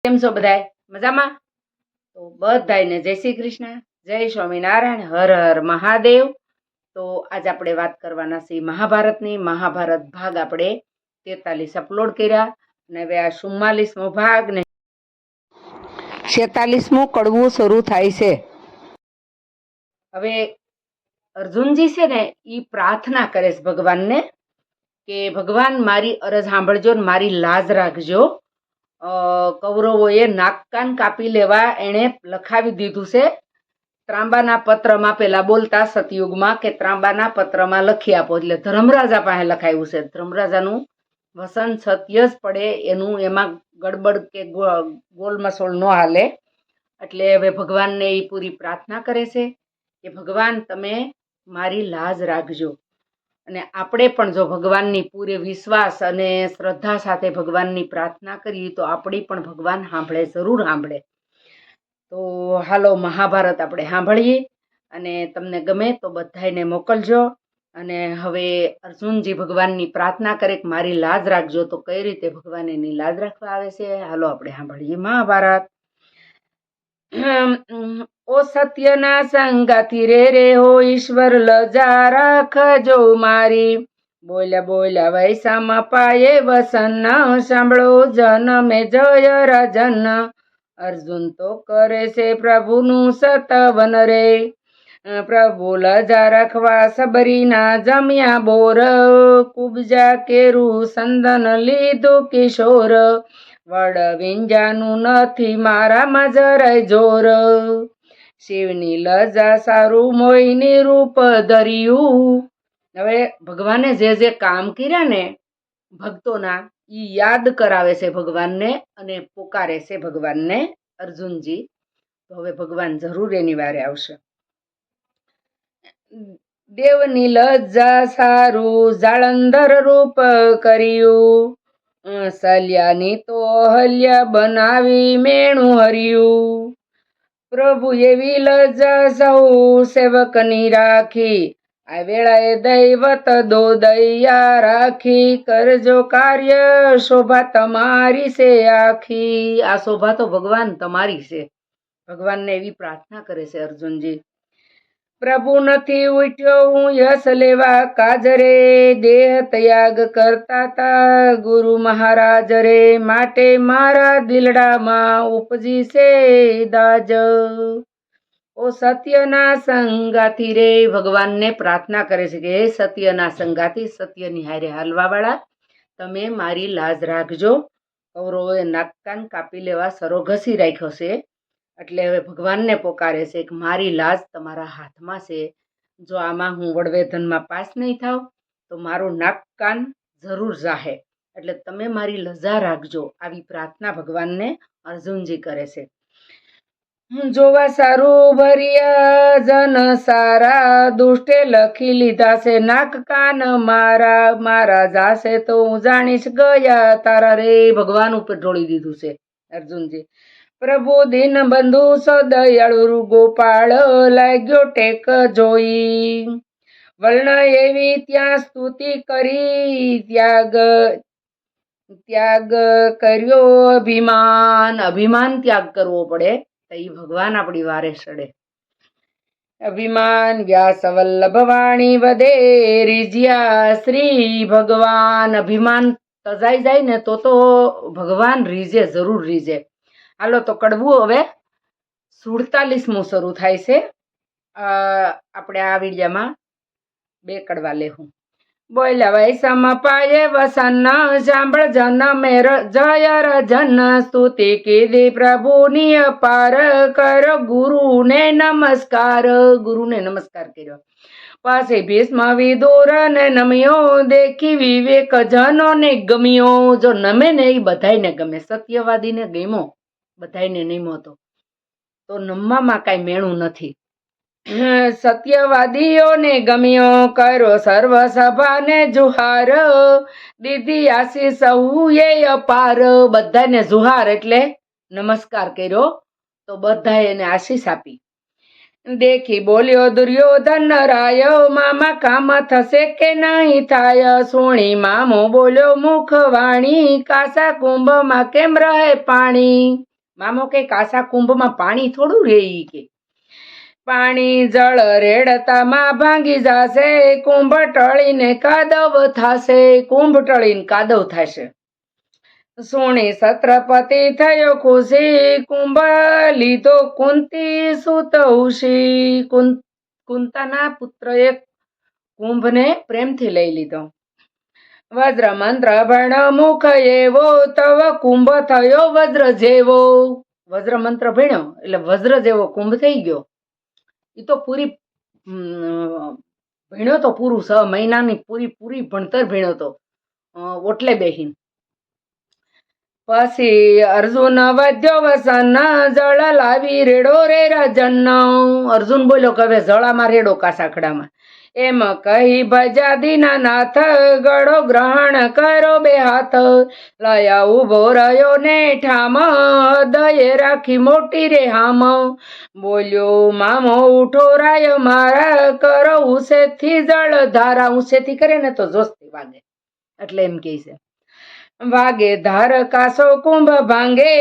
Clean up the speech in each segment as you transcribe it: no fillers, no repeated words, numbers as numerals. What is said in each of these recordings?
કેમ છો બધાય મજામાં? તો બધાયને જય શ્રી કૃષ્ણ, જય સ્વામિનારાયણ, હર હર મહાદેવ. તો આજે આપણે વાત કરવાના છીએ મહાભારતની. મહાભારત ભાગ આપણે 43 અપલોડ કર્યા અને હવે આ 44મો ભાગ ને 46મું કડવું શરૂ થાય છે. હવે અર્જુનજી છે ને એ પ્રાર્થના કરે છે ભગવાનને કે ભગવાન મારી અરજ સાંભળજો ને મારી લાજ રાખજો. કૌરવોએ નાક કાન કાપી લેવા એણે લખાવી દીધું છે ત્રાંબાના પત્રમાં. પેલા બોલતા સતયુગમાં કે ત્રાંબાના પત્રમાં લખી આપો, એટલે ધર્મરાજા પાસે લખાયું છે. ધર્મરાજાનું વસન સત્ય જ પડે, એનું એમાં ગડબડ કે ગોલમસોલ ન હાલે. એટલે હવે ભગવાનને એ પૂરી પ્રાર્થના કરે છે કે ભગવાન તમે મારી લાજ રાખજો. અને આપણે પણ જો ભગવાનની પૂરે વિશ્વાસ અને શ્રદ્ધા સાથે ભગવાનની પ્રાર્થના કરીએ તો આપણી પણ ભગવાન સાંભળે, જરૂર સાંભળે. તો હાલો મહાભારત આપણે સાંભળીએ અને તમને ગમે તો બધાને મોકલજો. અને હવે અર્જુનજી ભગવાનની પ્રાર્થના કરે કે મારી લાજ રાખજો. તો કઈ રીતે ભગવાન એની લાજ રાખવા આવે છે, હાલો આપણે સાંભળીએ મહાભારત. ઓ સત્યના સંગાથી રે હો ઈશ્વર લજા રાખજો મારી. બોલ્યા બોલ્યા વૈસામાં પાયે વસન સાંભળો જન મે જય રાજન. અર્જુન તો કરે છે પ્રભુનું સતવન રે. પ્રભુ લજા રાખવા સબરીના જમ્યા બોર. કુબજા કેરું સંદન લીધું કિશોર. વડ વિંજાનું નથી મારામાં જરાય જોર. શિવની લજા સારું મોયની રૂપ ધર્યું. હવે ભગવાને જે કામ કર્યા ને ભક્તોના ઈ યાદ કરાવે છે ભગવાનને અને પોકારે છે ભગવાનને અર્જુનજી. તો હવે ભગવાન જરૂર એની વારે આવશે. દેવની લજ્જા સારું જાળંધર રૂપ કર્યું. સલ્યાની તો હલ્યા બનાવી મેણું હર્યું. પ્રભુ એવી લજ્જા સૌ સેવકની રાખી. આ વેળાએ દૈવત દો દયા રાખી. કરજો કાર્ય શોભા તમારી છે આખી. આ શોભા તો ભગવાન તમારી છે. ભગવાનને એવી પ્રાર્થના કરે છે અર્જુનજી. પ્રભુ નથી ઉઠ્યો હું યશ લેવા કાજ રે. દેહ ત્યાગ કરતા તા ગુરુ મહારાજ રે. માટે મારા દિલડામાં ઉપજી છે દાજ. ઓ સત્યના સંગાથી રે. ભગવાનને પ્રાર્થના કરે છે કે હે સત્યના સંગાથી, સત્યની હારે હાલવા વાળા, તમે મારી લાજ રાખજો. કૌરવોએ નાક કાન કાપી લેવા સરો ઘસી રાખ્યો છે. એટલે હવે ભગવાનને પોકારે છે કે મારી લાજ તમારા હાથમાં છે. જો આમાં હું વડવેધનમાં પાસ નહીં થાવ તો મારું નાક કાન જરૂર જાહે. એટલે તમે મારી લજા રાખજો. આવી પ્રાર્થના ભગવાનને અર્જુનજી કરે છે. જોવા સારું ભર્યા જન સારા. દુષ્ટે લખી લીધા છે નાક કાન મારા. મારા જાશે તો હું જાણીશ ગયા તારા રે. ભગવાન ઉપર ઢોળી દીધું છે અર્જુનજી. પ્રભુ દીન બંધુ સદયાળુ ગોપાળ. લાગ્યો ટેક જોઈ. વર્ણ એવી ત્યાં સ્તુતિ કરી. ત્યાગ કર્યો અભિમાન. અભિમાન ત્યાગ કરવો પડે તો એ ભગવાન આપણી વારે સડે. અભિમાન વ્યાસ વલ્લભ વાણી વધે. રીજ્યા શ્રી ભગવાન. અભિમાન તજાઈ જાય ને તો ભગવાન રીજે, જરૂર રીજે. હાલો તો કડવું હવે 47મું શરૂ થાય છે. આપણે આ વિડીયામાં 2 કડવા લેવું. બોલ્યા વૈસામાં પાયે વસન સાંભળ જન મે જય રજન. સ્તુતિ કીધી પ્રભુની અપાર. કર ગુરુને નમસ્કાર. ગુરુને નમસ્કાર કર્યો. પાસે ભીષ્મ વિદુર ને નમ્યો. દેખી વિવેક જનો ને ગમ્યો. જો નમે ને એ બધાયને ગમે. સત્યવાદીને ગમ્યો, બધાયને નિમો તો નમવામાં કાંઈ મેણું નથી. સત્યવાદીઓને ગમ્યો. કર્યો સર્વ સભાને જુહાર. દીધી આશીષ સૌએ અપાર. બધાને જુહાર એટલે નમસ્કાર કર્યો તો બધાએ એને આશીષ આપી. દેખી બોલ્યો દુર્યોધન રાય. મામા કામ થશે કે નહીં થાય. સોણી મામો બોલ્યો મુખ વાણી. કાસા કુંભમાં કેમ રહે પાણી. મામો કે કાસા કુંભમાં પાણી થોડું રે ઈ કે. પાણી જળ રેડતામાં ભાંગી જાશે, કુંભ ટળીને કાદવ થાશે, કુંભ ટળીને કાદવ થશે. સુણી છત્રપતિ થયો ખુશી, કુંભ લીધો કુંતી સુત ઉશી. કુંતાના પુત્ર એક કુંભને પ્રેમથી લઈ લીધો. વજ્ર મંત્ર ભણ મુખ એવો, તવ કુંભ થયો વજ્ર જેવો. વજ્ર મંત્ર ભણ્યો એટલે વજ્ર જેવો કુંભ થઈ ગયો. એ તો પૂરી ભણ્યો તો પૂરું 6 મહિનાની પૂરી ભણતર ભણ્યો તો ઓટલે બેહીન. પછી અર્જુન વધ્યો વસન, જળ લાવી રેડો રે રાજન. અર્જુન બોલ્યો કે હવે જળામાં રેડો કાસાખડામાં. એમ કહી ભજા દીનાનાથ, ગળો ગ્રહણ કરો 2 હાથ. લયા ઉભો રહ્યો ને ઠામ, દયે રાખી મોટી રે હામ. બોલ્યો મામો ઉઠો રાય મારા, કરો ઉસેથી જળ ધારા. ઉસેથી કરે ને તો જોસ્તી વાગે એટલે એમ કહે છે. વાગે ધાર કાસો કુંભ ભાંગે,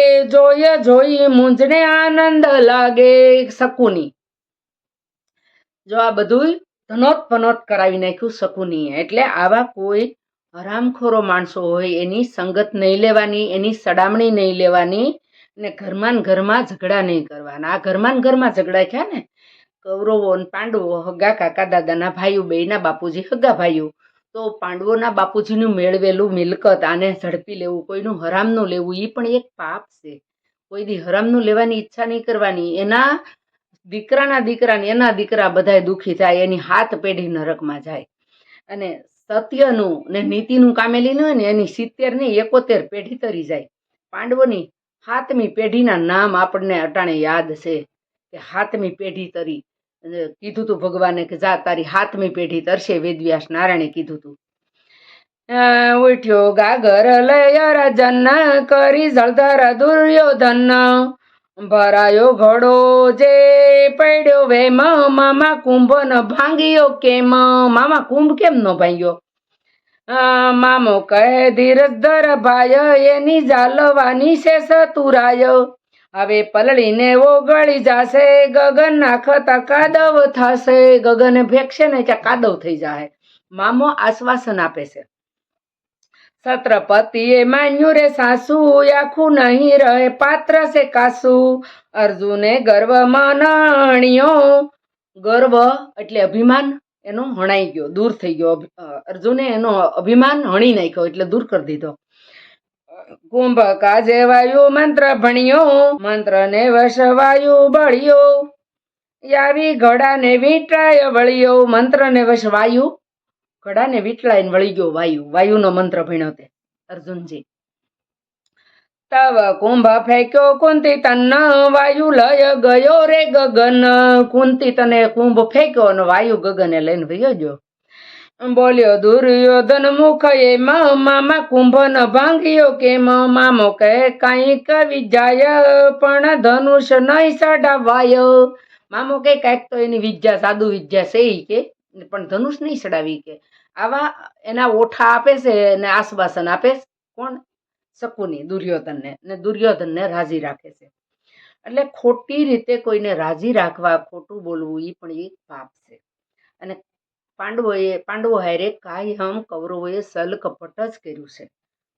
જોઈ મૂંઝને આનંદ લાગે. શકુની જો આ બધું ધનોત પનોત કરાવી નાખ્યું શકુની. એટલે આવા કોઈ હરામખોરો માણસો હોય એની સંગત નહીં લેવાની, એની સડામણી નહીં લેવાની, ને ઘરમાં ઝઘડા નહીં કરવાના. આ ઘરમાં ઝઘડા થયા ને કૌરવો અને પાંડવો, હગા કાકા દાદાના ભાઈઓ, બેયના બાપુજી હગા ભાઈઓ. તો પાંડવોના બાપુજીનું મેળવેલું મિલકત આને ઝડપી લેવું, કોઈનું હરામનું લેવું, એ પણ એક પાપ છે. કોઈ દી હરામનું લેવાની ઈચ્છા નહીં કરવાની. એના દીકરાના દીકરાને એના દીકરા બધાય દુઃખી થાય, એની 7 પેઢી નરકમાં જાય. અને સત્યનું ને નીતિનું કામેલીનું હોય ને એની 70 નહીં 71 પેઢી તરી જાય. પાંડવોની 7મી પેઢીના નામ આપણને અટાણે યાદ છે કે 7મી પેઢી તરી. કીધું તું ભગવાને કે જા તારી 7મી પેઢી તરશે. વેદવ્યાસ નારાયણે કીધું તું. ઉઠ્યો ગાગર લય રાજન, કરી જળધર દુર્યોધન. ભરાયો ઘડો જે પડ્યો વેમ, મામા કુંભ ન ભાંગ્યો કેમ. મામા કુંભ કેમ ન ભાંગ્યો? મામો કહે ધીરજ ધર ભાય, એની જાલવાની છે સતુરાય. હવે પલળીને ઓગળી જાશે, ગગન નાખતા કાદવ થશે. ગગને ફેંકશે ને ત્યાં કાદવ થઈ જાય. મામો આશ્વાસન આપે છે. છત્રપતિએ માન્યું રે સાસુ, આખું નહીં રહે પાત્ર છે કાસુ. અર્જુને ગર્વમાં નણ્યો. ગર્વ એટલે અભિમાન એનો હણાઈ ગયો, દૂર થઈ ગયો. અર્જુને એનો અભિમાન હણી નાખ્યો એટલે દૂર કરી દીધો. કુંભ કાજે વાયુ મંત્ર ભણ્યો, મંત્રને વશ વાયુ બળ્યો. આવી ઘડાને વીંટાય વળ્યો. મંત્રને વશ વાયુ ઘડાને વીંટળાઈને વળી ગયો. વાયુનો મંત્ર ભણ્યો તે અર્જુનજી. તવ કુંભ ફેંક્યો કુંતી તન, વાયુ લય ગયો રે ગગન. કુંતી તને કુંભ ફેંક્યો અને વાયુ ગગને લઈને વયો ગયો. બોલ્યો દુર્યોધન મુખ એમ, મામા કુંભ ન ભાંગ્યો કેમ. મામો કહે કાંઈક વિજાય, પણ ધનુષ નહીં સડાવાય. મામો કહે કાંઈક તો એની વિદ્યા સાદુ વિદ્યા છે ઈ કે, પણ ધનુષ નહીં સડાવી કે. આવા એના ઓઠા આપે છે અને આશ્વાસન આપે. કોણ? શકુની દુર્યોધનને. ને દુર્યોધનને રાજી રાખે છે. એટલે ખોટી રીતે કોઈને રાજી રાખવા, ખોટું બોલવું એ પણ એક પાપ છે. અને પાંડવો હારે કાયમ કૌરવોએ સલ કપટ જ કર્યું છે.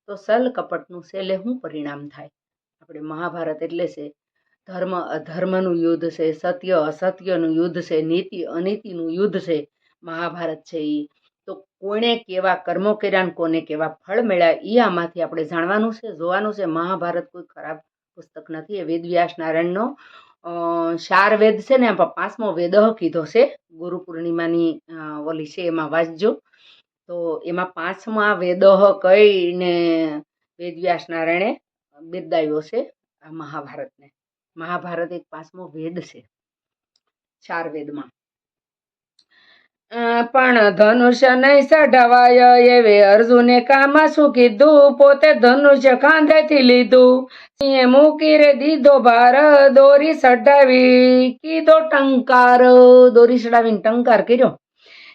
તો સલ કપટનું છેલ્લે શું પરિણામ થાય? આપણે મહાભારત એટલે છે ધર્મ અધર્મનું યુદ્ધ છે, સત્ય અસત્યનું યુદ્ધ છે, નીતિ અનીતિનું યુદ્ધ છે. મહાભારત છે એ તો કોણે કેવા કર્મો કર્યા ને કોને કેવા ફળ મળ્યા એ આમાંથી આપણે જાણવાનું છે, જોવાનું છે. મહાભારત કોઈ ખરાબ પુસ્તક નથી. એ વેદવ્યાસ નારાયણનો 4 વેદ છે ને, 5મો વેદ કીધો છે. ગુરુ પૂર્ણિમાની ઓલી છે એમાં વાંચજો. તો એમાં 5મા વેદ કહીને વેદવ્યાસ નારાયણે બિરદાવ્યો છે આ મહાભારતને. મહાભારત એક 5મો વેદ છે 4 વેદમાં. પણ ધનુષ્ય નહીં સઢવાય, એવે અર્જુને કામાં શું કીધું. પોતે ધનુષ્ય કાંધેથી લીધું, સિંહે મૂકી રે દીધો ભાર. દોરી સઢાવી કીધો ટંકાર. દોરી સડાવીને ટંકાર કર્યો.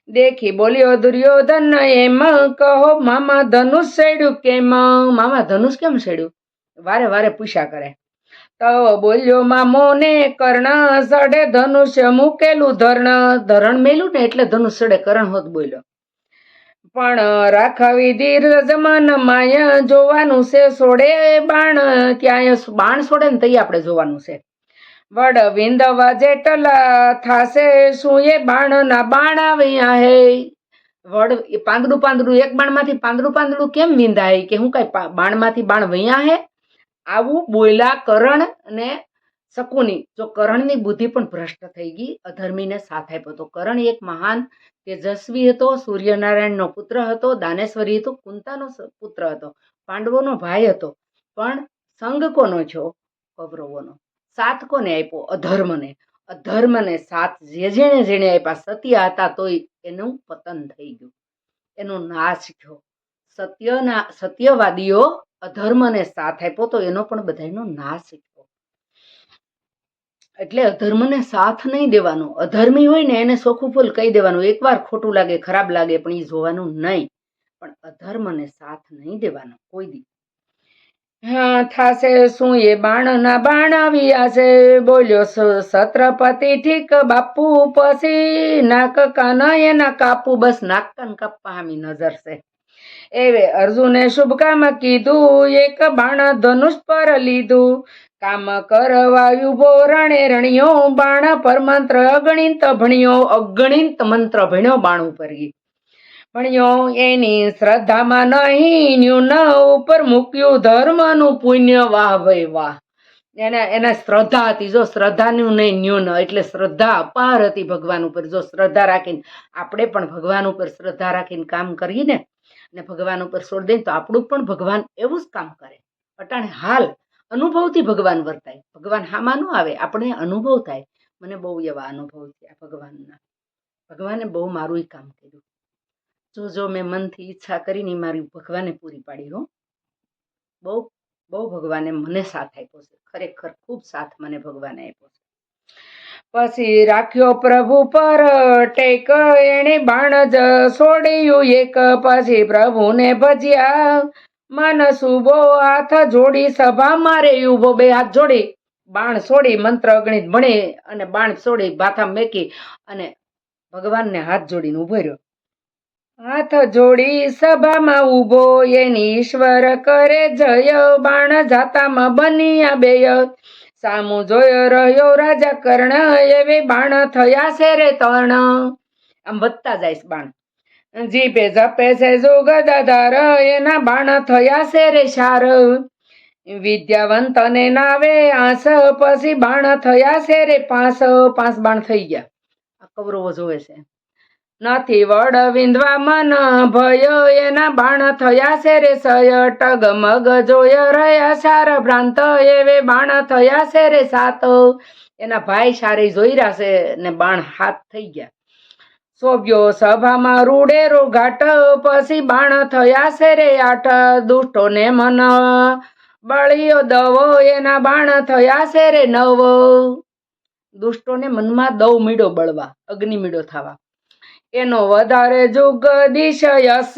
દેખી બોલ્યો દુર્યોધન એમ, કહો મામા ધનુષ સડ્યું કેમ. મામા ધનુષ કેમ સડ્યું? વારે વારે પૂછ્યા કરે. તવ બોલ્યો મામો ને કર્ણ સડે ધનુષ્ય મૂકેલું ધરણ મેલું ને એટલે ધનુષ સડે કરણ હોત બોલ્યો. પણ રાખવી દીર્ઘ જમન માય જોવાનું છે સોડે બાણ ક્યાંય બાણ સોડે ને તઈ આપણે જોવાનું છે. વડ વિંદવા જેટલા થાશે શું એ બાણ ના બાણ આવ્યા હે. વડ એ પાંદડું એક બાણમાંથી પાંદડું કેમ વિંધાય કે હું કઈ બાણમાંથી બાણ વૈયા હે. આવું બોલ્યા કરણ અને શકુની. જો કરણની બુદ્ધિ પણ ભ્રષ્ટ થઈ ગઈ, અધર્મીને સાથ આપ્યો તો. કરણ એક મહાન તેજસ્વી હતો, સૂર્યનારાયણનો પુત્ર હતો, દાનેશ્વરી હતો, કુંતાનો પુત્ર હતો, પાંડવોનો ભાઈ હતો. પણ સંગ કોનો છો? કૌરવોનો. સાથ કોને આપ્યો? અધર્મને. અધર્મને સાથ જેણે આપ્યા સત્ય હતા તોય એનું પતન થઈ ગયું, એનો નાશ થયો. સત્યવાદીઓ અધર્મને સાથ આપ્યો તો એનો પણ બધાનો નાશ થયો. એટલે અધર્મને સાથ નહીં દેવાનો. અધર્મી હોય ને એને ચોખ્ખું ફૂલ કહી દેવાનું. એકવાર ખોટું લાગે, ખરાબ લાગે, પણ એ જોવાનું નહીં. પણ અધર્મને સાથ નહીં દેવાનો કોઈ દી. હા થાશે શું એ બાણ ના બાણ આવ્યા છે. બોલ્યો છત્રપતિ ઠીક બાપુ પછી નાક કાન એના કાપુ. બસ નાક કાન કાપવા હામી નજર છે. એવે અર્જુને શુભ કામ કીધું, એક બાણ ધનુષ પર લીધું. કામ કરવાયું ભો રણે રણ્યો, બાણ પર મંત્ર અગણિત ભણ્યો. અગણિત મંત્ર ભણ્યો બાણ ઉપર ભણ્યો. એની શ્રદ્ધામાં નહીં ન્યૂન ઉપર મૂક્યું ધર્મનું પુણ્ય. વાહ ભાઈ વાહ. એના શ્રદ્ધા હતી. જો શ્રદ્ધાનું નહીં ન્યૂન, એટલે શ્રદ્ધા અપાર હતી ભગવાન ઉપર. જો શ્રદ્ધા રાખીને આપણે પણ ભગવાન ઉપર શ્રદ્ધા રાખીને કામ કરીએ ને અને ભગવાન ઉપર છોડી દઈએ તો આપણું પણ ભગવાન એવું જ કામ કરે. અટાણે હાલ અનુભવથી ભગવાન વર્તાય. ભગવાન હામાં ન આવે, આપણે અનુભવ થાય. મને બહુ એવા અનુભવ થયા ભગવાનના. ભગવાને બહુ મારું કામ કર્યું. જો મેં મનથી ઈચ્છા કરીને મારી ભગવાને પૂરી પાડી. હો, બહુ બહુ ભગવાને મને સાથ આપ્યો છે. ખરેખર ખૂબ સાથ મને ભગવાને આપ્યો છે. પછી રાખ્યો પ્રભુ પર ટેક, એને બાણ જ છોડ્યું એક. પછી પ્રભુને ભજ્યા મન શુભો, હાથ જોડી સભા મારે ઉભો. બે હાથ જોડી બાણ છોડી મંત્ર અગણિત ભણી અને બાણ છોડી ભાથા મેકી અને ભગવાનને હાથ જોડીને ઉભો રહ્યો. હાથ જોડી સભામાં ઉભો, એની ઈશ્વર કરે જય. બાણ જાતામાં બન્યા બેય, સામું જોયો રહ્યો રાજા કર્ણ. એવે બાણ થયા છે રે તર્ણ. આમ વધતા જાય બાણ. જીભે જપે છે જોગદાધાર, એના બાણ થયા છે રે શાર. વિદ્યાવંત ને નાવે આસ, પછી બાણ થયા છે રે 5 બાણ થઈ ગયા. આ કૌરવો જોવે છે. નથી વડ વિંધવા મન ભય, એના બાણ થયા છે રે સય. ટગમગ જોય રહ્યા સાર ભ્રાંત, એવે બાણ થયા છે રે 7. એના ભાઈ સારે જોઈ રહ્યા છે ને બાણ 7 થઈ ગયા. સોભ્યો સભામાં રૂડેરો ઘાટ, પછી બાણ થયા છે રે 8. દુષ્ટો ને મન બળિયો દવો, એના બાણ થયા છે રે 9. દુષ્ટોને મનમાં દવ મીડો બળવા, અગ્નિ મીડો થવા. એનો વધારે જુગ દિશયસ,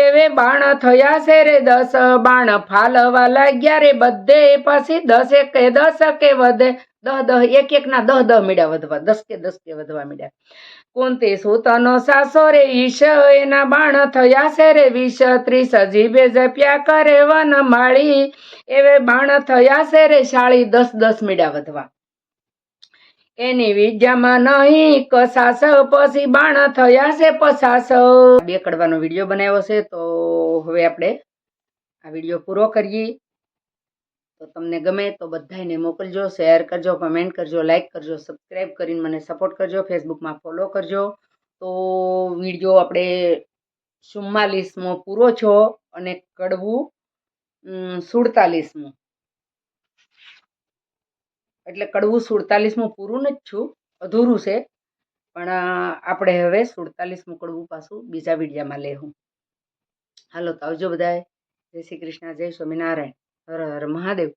એવે બાણ થયા છે રે 10. બાણ ફાલવા લાગ્યા રે બધે, પછી 10 કે 10 કે વધે. 10 એક ના 10 મીડા વધવા, 10 કે વધવા મીડા. કુંતી સૂતનો સાસો રે ઈશ, એના બાણ થયા છે રે 20. 30 જીભે જપ્યા કરે વન માળી, એવે બાણ થયા છે રે 40. 10 મીડા વધવા. એની વિદ્યામાં નહીં કસાસ, પછી બાણ થયા છે 50. 2 કડવાનો વિડીયો બનાવ્યો છે. તો હવે આપણે આ વિડીયો પૂરો કરીએ. તો તમને ગમે તો બધાને મોકલજો, શેર કરજો, કમેન્ટ કરજો, લાઈક કરજો, સબસ્ક્રાઈબ કરીને મને સપોર્ટ કરજો, ફેસબુકમાં ફોલો કરજો. તો વિડીયો આપણે 44મો પૂરો છો અને કડવું 47મું. એટલે કડવું 47મું પૂરું નથી છું, અધૂરું છે. પણ આપણે હવે 47મું કડવું પાછું બીજા વિડીયામાં લેવું. હાલો તો આવજો બધાય. જય શ્રી કૃષ્ણ, જય સ્વામિનારાયણ, હર હર મહાદેવ.